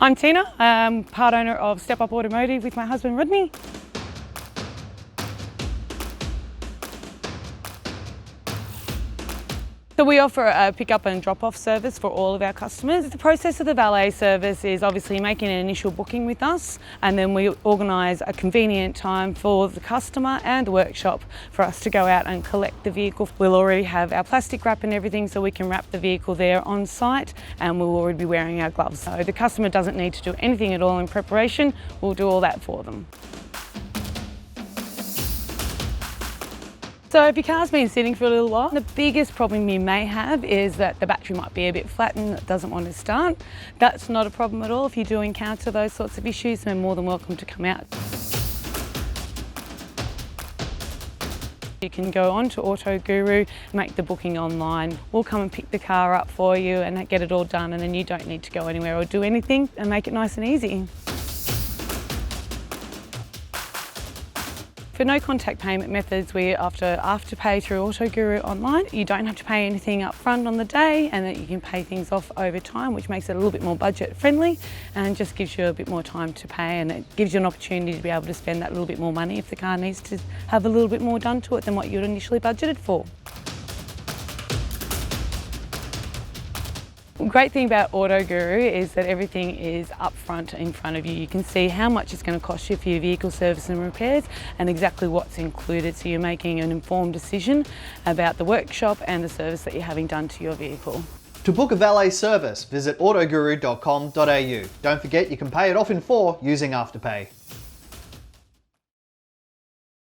I'm Tina, I'm part owner of Step Up Automotive with my husband Rodney. So we offer a pick-up and drop-off service for all of our customers. The process of the valet service is obviously making an initial booking with us, and then we organise a convenient time for the customer and the workshop for us to go out and collect the vehicle. We'll already have our plastic wrap and everything so we can wrap the vehicle there on site, and we'll already be wearing our gloves. So the customer doesn't need to do anything at all in preparation. We'll do all that for them. So if your car's been sitting for a little while, the biggest problem you may have is that the battery might be a bit flat and it doesn't want to start. That's not a problem at all. If you do encounter those sorts of issues, then more than welcome to come out. You can go on to AutoGuru, make the booking online. We'll come and pick the car up for you and get it all done, and then you don't need to go anywhere or do anything, and make it nice and easy. For no contact payment methods, we offer Afterpay through AutoGuru online. You don't have to pay anything up front on the day, and that you can pay things off over time, which makes it a little bit more budget friendly and just gives you a bit more time to pay, and it gives you an opportunity to be able to spend that little bit more money if the car needs to have a little bit more done to it than what you'd initially budgeted for. The great thing about AutoGuru is that everything is up front in front of you. You can see how much it's going to cost you for your vehicle service and repairs and exactly what's included, so you're making an informed decision about the workshop and the service that you're having done to your vehicle. To book a valet service, visit autoguru.com.au. Don't forget you can pay it off in 4 using Afterpay.